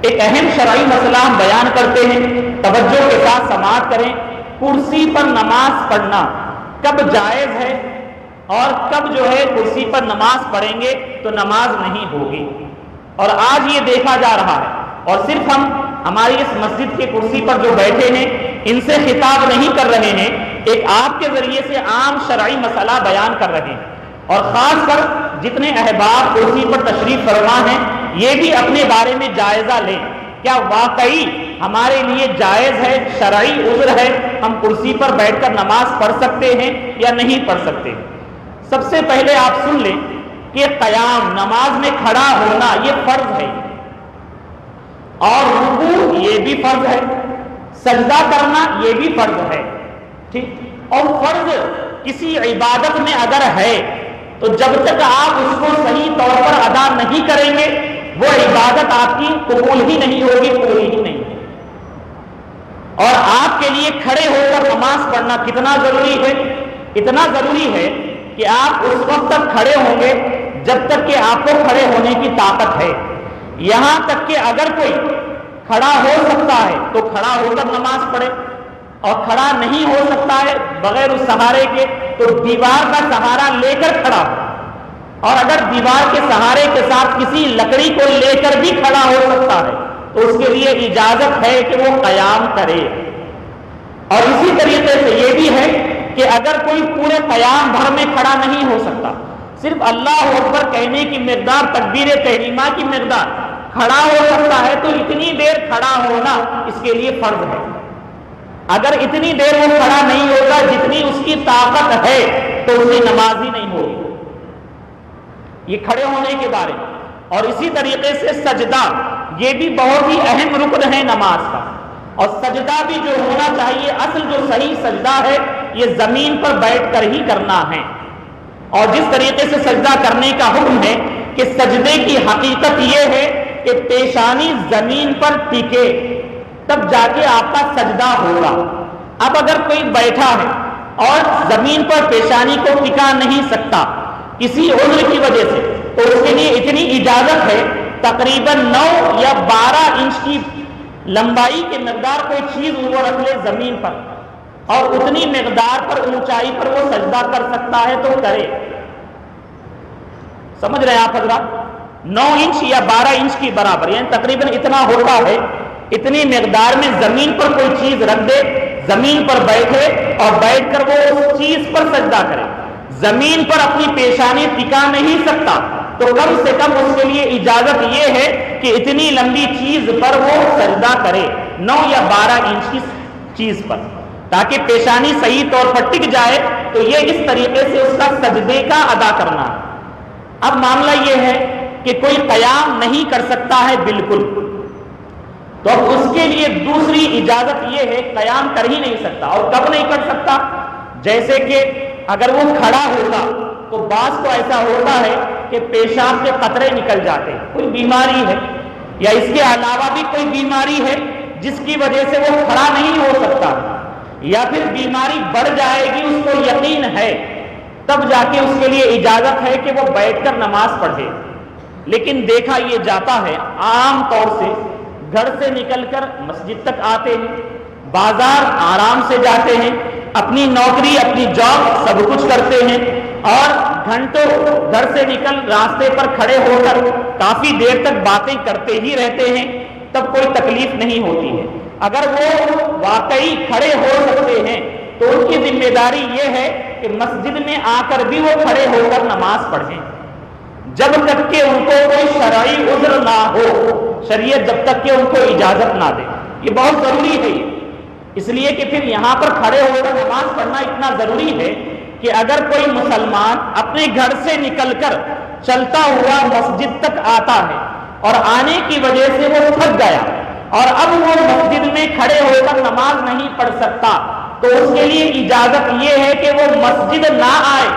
ایک اہم شرعی مسئلہ ہم بیان کرتے ہیں، توجہ کے ساتھ سماعت کریں۔ کرسی پر نماز پڑھنا کب جائز ہے اور کب جو ہے کرسی پر نماز پڑھیں گے تو نماز نہیں ہوگی؟ اور آج یہ دیکھا جا رہا ہے، اور صرف ہم ہماری اس مسجد کے کرسی پر جو بیٹھے ہیں ان سے خطاب نہیں کر رہے ہیں، ایک آپ کے ذریعے سے عام شرعی مسئلہ بیان کر رہے ہیں، اور خاص کر جتنے احباب کرسی پر تشریف فرما ہیں یہ بھی اپنے بارے میں جائزہ لیں، کیا واقعی ہمارے لیے جائز ہے، شرعی عذر ہے، ہم کرسی پر بیٹھ کر نماز پڑھ سکتے ہیں یا نہیں پڑھ سکتے؟ سب سے پہلے آپ سن لیں کہ قیام، نماز میں کھڑا ہونا یہ فرض ہے، اور رکوع یہ بھی فرض ہے، سجدہ کرنا یہ بھی فرض ہے، ٹھیک؟ اور فرض کسی عبادت میں اگر ہے تو جب تک آپ اس کو صحیح طور پر ادا نہیں کریں گے وہ عبادت آپ کی قبول ہی نہیں ہوگی، پوری ہی نہیں ہوگی۔ اور آپ کے لیے کھڑے ہو کر نماز پڑھنا کتنا ضروری ہے؟ اتنا ضروری ہے کہ آپ اس وقت تک کھڑے ہوں گے جب تک کہ آپ کو کھڑے ہونے کی طاقت ہے، یہاں تک کہ اگر کوئی کھڑا ہو سکتا ہے تو کھڑا ہو کر نماز پڑھے، اور کھڑا نہیں ہو سکتا ہے بغیر اس سہارے کے تو دیوار کا سہارا لے کر کھڑا ہو، اور اگر دیوار کے سہارے کے ساتھ کسی لکڑی کو لے کر بھی کھڑا ہو سکتا ہے تو اس کے لیے اجازت ہے کہ وہ قیام کرے۔ اور اسی طریقے سے یہ بھی ہے کہ اگر کوئی پورے قیام بھر میں کھڑا نہیں ہو سکتا، صرف اللہ اکبر کہنے کی مقدار، تکبیر تحریمہ کی مقدار کھڑا ہو سکتا ہے تو اتنی دیر کھڑا ہونا اس کے لیے فرض ہے۔ اگر اتنی دیر وہ کھڑا نہیں ہوگا جتنی اس کی طاقت ہے تو اسے نماز ہی نہیں ہوگی، یہ کھڑے ہونے کے بارے میں۔ اور اسی طریقے سے سجدہ یہ بھی بہت ہی اہم رکن ہے نماز کا، اور سجدہ بھی جو ہونا چاہیے، اصل جو صحیح سجدہ ہے یہ زمین پر بیٹھ کر ہی کرنا ہے۔ اور جس طریقے سے سجدہ کرنے کا حکم ہے کہ سجدے کی حقیقت یہ ہے کہ پیشانی زمین پر ٹکے تب جا کے آپ کا سجدہ ہوگا۔ اب اگر کوئی بیٹھا ہے اور زمین پر پیشانی کو ٹکا نہیں سکتا کسی عذر کی وجہ سے تو اس کے لیے اتنی اجازت ہے تقریباً 9 یا 12 انچ کی لمبائی کے مقدار کوئی چیز وہ رکھ لے زمین پر، اور اتنی مقدار پر اونچائی پر وہ سجدہ کر سکتا ہے تو کرے۔ سمجھ رہے ہیں آپ حضرات؟ 9 انچ یا 12 انچ کی برابر، یعنی تقریباً اتنا ہوتا ہے، اتنی مقدار میں زمین پر کوئی چیز رکھ دے، زمین پر بیٹھے اور بیٹھ کر وہ اس چیز پر سجدہ کرے۔ زمین پر اپنی پیشانی ٹکا نہیں سکتا تو کم سے کم اس کے لیے اجازت یہ ہے کہ اتنی لمبی چیز پر وہ سجدہ کرے، 9 یا 12 انچ کی چیز پر، تاکہ پیشانی صحیح طور پر ٹک جائے۔ تو یہ اس طریقے سے اس کا سجدے کا ادا کرنا ہے۔ اب معاملہ یہ ہے کہ کوئی قیام نہیں کر سکتا ہے بالکل، تو اب اس کے لیے دوسری اجازت یہ ہے، قیام کر ہی نہیں سکتا، اور کب نہیں کر سکتا؟ جیسے کہ اگر وہ کھڑا ہوگا تو بعض کو ایسا ہوتا ہے کہ پیشاب کے قطرے نکل جاتے ہیں، کوئی بیماری ہے یا اس کے علاوہ بھی کوئی بیماری ہے جس کی وجہ سے وہ کھڑا نہیں ہو سکتا، یا پھر بیماری بڑھ جائے گی اس کو یقین ہے، تب جا کے اس کے لیے اجازت ہے کہ وہ بیٹھ کر نماز پڑھے۔ لیکن دیکھا یہ جاتا ہے عام طور سے گھر سے نکل کر مسجد تک آتے ہیں، بازار آرام سے جاتے ہیں، اپنی نوکری اپنی جاب سب کچھ کرتے ہیں، اور گھنٹوں گھر سے نکل راستے پر کھڑے ہو کر کافی دیر تک باتیں کرتے ہی رہتے ہیں، تب کوئی تکلیف نہیں ہوتی ہے۔ اگر وہ واقعی کھڑے ہو سکتے ہیں تو ان کی ذمہ داری یہ ہے کہ مسجد میں آ کر بھی وہ کھڑے ہو کر نماز پڑھیں، جب تک کہ ان کو کوئی شرعی عذر نہ ہو، شریعت جب تک کہ ان کو اجازت نہ دے۔ یہ بہت ضروری ہے، اس لیے کہ پھر یہاں پر کھڑے ہو کر نماز پڑھنا اتنا ضروری ہے کہ اگر کوئی مسلمان اپنے گھر سے نکل کر چلتا ہوا مسجد تک آتا ہے اور آنے کی وجہ سے وہ تھک گیا اور اب وہ مسجد میں کھڑے ہو کر نماز نہیں پڑھ سکتا، تو اس کے لیے اجازت یہ ہے کہ وہ مسجد نہ آئے،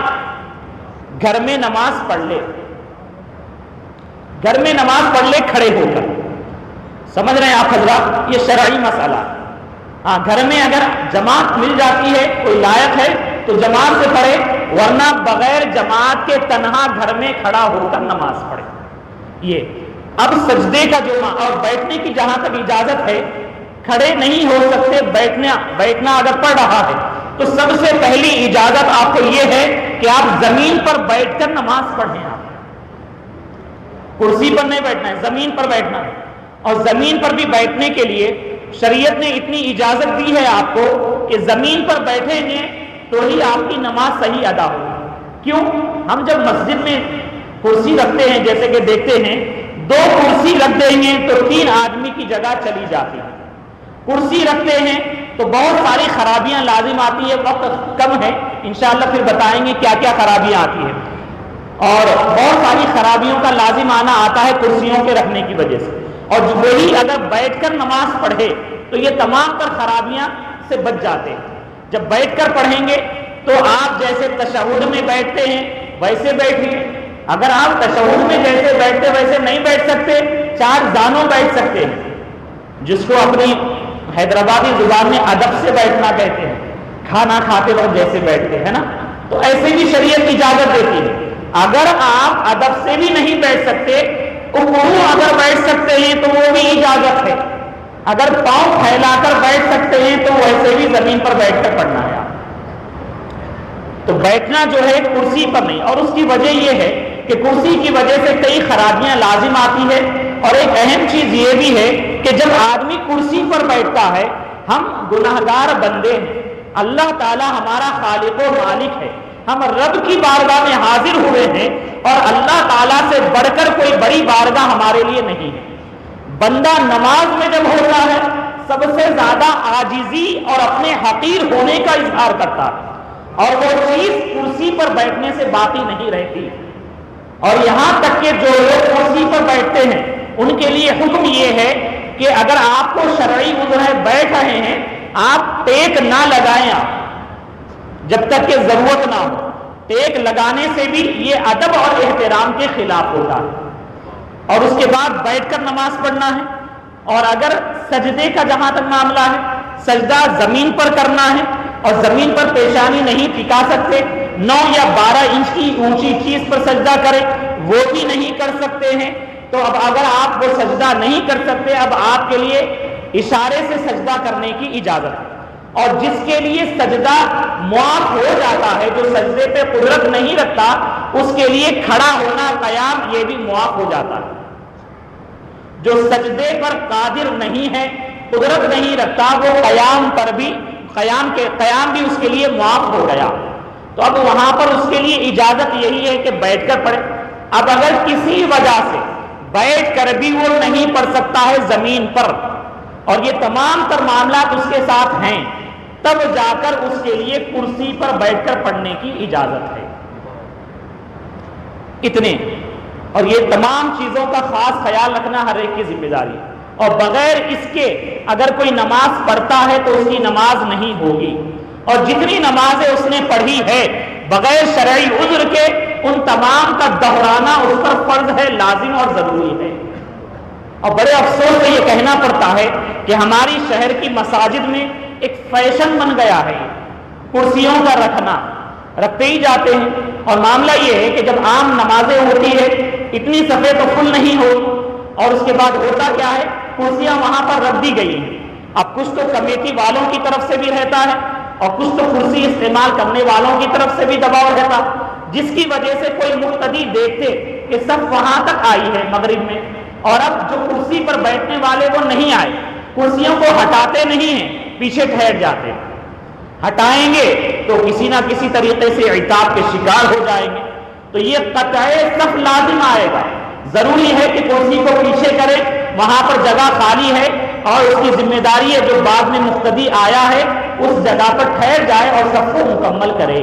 گھر میں نماز پڑھ لے، گھر میں نماز پڑھ لے کھڑے ہو کر۔ سمجھ رہے ہیں آپ حضرات؟ یہ شرعی مسئلہ۔ ہاں، گھر میں اگر جماعت مل جاتی ہے، کوئی لائق ہے تو جماعت سے پڑھے، ورنہ بغیر جماعت کے تنہا گھر میں کھڑا ہو کر نماز پڑھے۔ یہ اب سجدے کا جو اور بیٹھنے کی جہاں تک اجازت ہے، کھڑے نہیں ہو سکتے، بیٹھنا اگر پڑ رہا ہے تو سب سے پہلی اجازت آپ کو یہ ہے کہ آپ زمین پر بیٹھ کر نماز پڑھیں. آپ کرسی پر نہیں بیٹھنا ہے، زمین پر بیٹھنا ہے. اور زمین پر بھی بیٹھنے کے لیے شریعت نے اتنی اجازت دی ہے آپ کو کہ زمین پر بیٹھیں گے تو ہی آپ کی نماز صحیح ادا ہوگی. کیوں؟ ہم جب مسجد میں کرسی رکھتے ہیں، جیسے کہ دیکھتے ہیں 2 کرسی رکھ دیں گے تو 3 آدمی کی جگہ چلی جاتی ہے. کرسی رکھتے ہیں تو بہت ساری خرابیاں لازم آتی ہے. وقت کم ہے، انشاءاللہ پھر بتائیں گے کیا کیا خرابیاں آتی ہیں. اور بہت ساری خرابیوں کا لازم آنا آتا ہے کرسیوں کے رکھنے کی وجہ سے. اور وہی اگر بیٹھ کر نماز پڑھے تو یہ تمام تر خرابیاں سے بچ جاتے ہیں. جب بیٹھ کر پڑھیں گے تو آپ جیسے تشہد میں بیٹھتے ہیں ویسے بیٹھیں. اگر آپ تشہد میں جیسے بیٹھتے ویسے نہیں بیٹھ سکتے، 4 زانوں بیٹھ سکتے ہیں، جس کو اپنی حیدرآبادی زبان میں ادب سے بیٹھنا کہتے ہیں. کھانا کھاتے وقت جیسے بیٹھتے ہیں نا، تو ایسے بھی شریعت اجازت دیتی ہے. اگر آپ ادب سے بھی نہیں بیٹھ سکتے، اگر بیٹھ سکتے ہیں تو وہ بھی اجازت ہے. اگر پاؤں پھیلا کر بیٹھ سکتے ہیں تو ویسے بھی زمین پر بیٹھ کر پڑھنا ہے. تو بیٹھنا جو ہے کرسی پر نہیں. اور اس کی وجہ یہ ہے کہ کرسی کی وجہ سے کئی خرابیاں لازم آتی ہے. اور ایک اہم چیز یہ بھی ہے کہ جب آدمی کرسی پر بیٹھتا ہے، ہم گناہگار بندے ہیں، اللہ تعالی ہمارا خالق و مالک ہے، ہم رب کی بارگاہ میں حاضر ہوئے ہیں، اور اللہ تعالیٰ سے بڑھ کر کوئی بڑی بارگاہ ہمارے لیے نہیں ہے. بندہ نماز میں جب ہوتا ہے سب سے زیادہ عاجزی اور اپنے حقیر ہونے کا اظہار کرتا ہے، اور وہ چیز کرسی پر بیٹھنے سے باقی نہیں رہتی. اور یہاں تک کہ جو لوگ کرسی پر بیٹھتے ہیں ان کے لیے حکم یہ ہے کہ اگر آپ کو شرعی عذر ہے، بیٹھ رہے ہیں، آپ ٹیک نہ لگائیں جب تک کہ ضرورت نہ ہو. ٹیک لگانے سے بھی یہ ادب اور احترام کے خلاف ہوتا ہے. اور اس کے بعد بیٹھ کر نماز پڑھنا ہے. اور اگر سجدے کا جہاں تک معاملہ ہے، سجدہ زمین پر کرنا ہے، اور زمین پر پیشانی نہیں ٹکا سکتے. 9 یا 12 انچ کی اونچی چیز پر سجدہ کرے وہ بھی نہیں کر سکتے ہیں. تو اب اگر آپ وہ سجدہ نہیں کر سکتے، اب آپ کے لیے اشارے سے سجدہ کرنے کی اجازت ہے. اور جس کے لیے سجدہ معاف ہو جاتا ہے، جو سجدے پہ قدرت نہیں رکھتا، اس کے لیے کھڑا ہونا، قیام، یہ بھی معاف ہو جاتا ہے. جو سجدے پر قادر نہیں ہے، قدرت نہیں رکھتا، وہ قیام بھی اس کے لیے معاف ہو گیا. تو اب وہاں پر اس کے لیے اجازت یہی ہے کہ بیٹھ کر پڑھے. اب اگر کسی وجہ سے بیٹھ کر بھی وہ نہیں پڑھ سکتا ہے زمین پر، اور یہ تمام تر معاملات اس کے ساتھ ہیں، تب جا کر اس کے لیے کرسی پر بیٹھ کر پڑھنے کی اجازت ہے. اتنے. اور یہ تمام چیزوں کا خاص خیال رکھنا ہر ایک کی ذمہ داری ہے. اور بغیر اس کے اگر کوئی نماز پڑھتا ہے تو اس کی نماز نہیں ہوگی. اور جتنی نمازیں اس نے پڑھی ہے بغیر شرعی عذر کے، ان تمام کا دہرانا اس پر فرض ہے، لازم اور ضروری ہے. اور بڑے افسوس سے یہ کہنا پڑتا ہے کہ ہماری شہر کی مساجد میں ایک فیشن بن گیا ہے کرسیوں کا رکھنا. رکھتے ہی جاتے ہیں. اور معاملہ یہ ہے کہ جب عام نمازیں ہوتی ہے اتنی صفیں تو فل نہیں ہوتی، اور اس کے بعد ہوتا کیا ہے، کرسیاں وہاں پر رکھ دی گئی ہیں. اب کچھ تو کمیٹی والوں کی طرف سے بھی رہتا ہے، اور کچھ تو کرسی استعمال کرنے والوں کی طرف سے بھی دباؤ رہتا، جس کی وجہ سے کوئی مقتدی دیکھتے کہ صف وہاں تک آئی ہے مغرب میں، اور اب جو کرسی پر بیٹھنے والے وہ نہیں آئے. کرسیوں کو ہٹاتے نہیں ہیں، پیچھے ٹھہر جاتے. ہٹائیں گے تو کسی نہ کسی طریقے سے عتاب کے شکار ہو جائیں گے. تو یہ قطع صف لازم آئے گا. ضروری ہے کہ کرسی کو پیچھے کرے، وہاں پر جگہ خالی ہے، اور اس کی ذمہ داری ہے جو بعد میں مقتدی آیا ہے اس جگہ پر ٹھہر جائے اور صف کو مکمل کرے.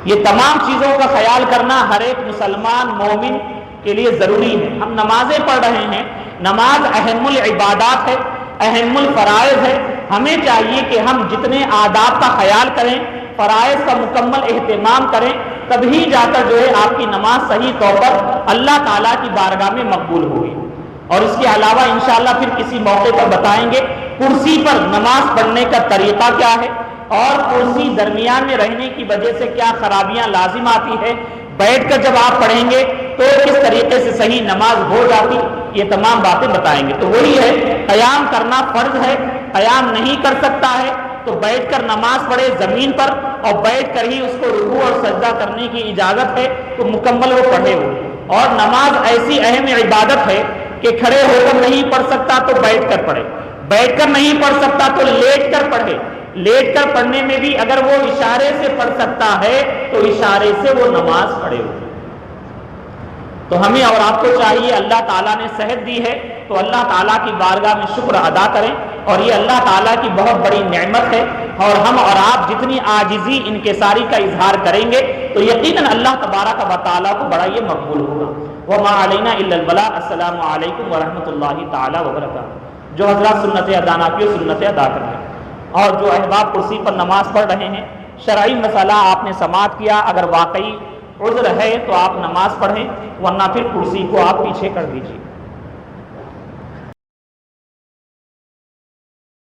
یہ تمام چیزوں کا خیال کرنا ہر ایک مسلمان مومن کے لیے ضروری ہے. ہم نمازیں پڑھ رہے ہیں، نماز اہم العبادات ہے، اہم الفرائض ہے. ہمیں چاہیے کہ ہم جتنے آداب کا خیال کریں، فرائض کا مکمل اہتمام کریں، تبھی جا کر جو ہے آپ کی نماز صحیح طور پر اللہ تعالیٰ کی بارگاہ میں مقبول ہوگی. اور اس کے علاوہ انشاءاللہ پھر کسی موقع پر بتائیں گے کرسی پر نماز پڑھنے کا طریقہ کیا ہے، اور کرسی درمیان میں رہنے کی وجہ سے کیا خرابیاں لازم آتی ہے. بیٹھ کر جب آپ پڑھیں گے تو کس طریقے سے صحیح نماز ہو جاتی، یہ تمام باتیں بتائیں گے۔ تو وہی ہے، قیام کرنا فرض ہے، قیام نہیں کر سکتا ہے تو بیٹھ کر نماز پڑھے زمین پر، اور بیٹھ کر ہی اس کو رکوع اور سجدہ کرنے کی اجازت ہے تو مکمل وہ پڑھے ہو۔ اور نماز ایسی اہم عبادت ہے کہ کھڑے ہو کر نہیں پڑھ سکتا تو بیٹھ کر پڑھے، بیٹھ کر نہیں پڑھ سکتا تو لیٹ کر پڑھے، لیٹ کر پڑھنے میں بھی اگر وہ اشارے سے پڑھ سکتا ہے تو اشارے سے وہ نماز پڑھے ہو۔ تو ہمیں اور آپ کو چاہیے، اللہ تعالیٰ نے صحت دی ہے تو اللہ تعالیٰ کی بارگاہ میں شکر ادا کریں، اور یہ اللہ تعالیٰ کی بہت بڑی نعمت ہے، اور ہم اور آپ جتنی عاجزی انکساری کا اظہار کریں گے تو یقیناً اللہ تبارک و تعالیٰ کو بڑا یہ مقبول ہوگا۔ وما علینا الا البلاغ۔ السلام علیکم ورحمۃ اللہ تعالیٰ وبرکاتہ۔ جو حضرات سنت ادا نہ کی سنت ادا کریں، اور جو احباب کرسی پر نماز پڑھ رہے ہیں، شرعی مسئلہ آپ نے سماعت کیا، اگر واقعی عذر ہے تو آپ نماز پڑھیں، ورنہ پھر کرسی کو آپ پیچھے کر دیجیے۔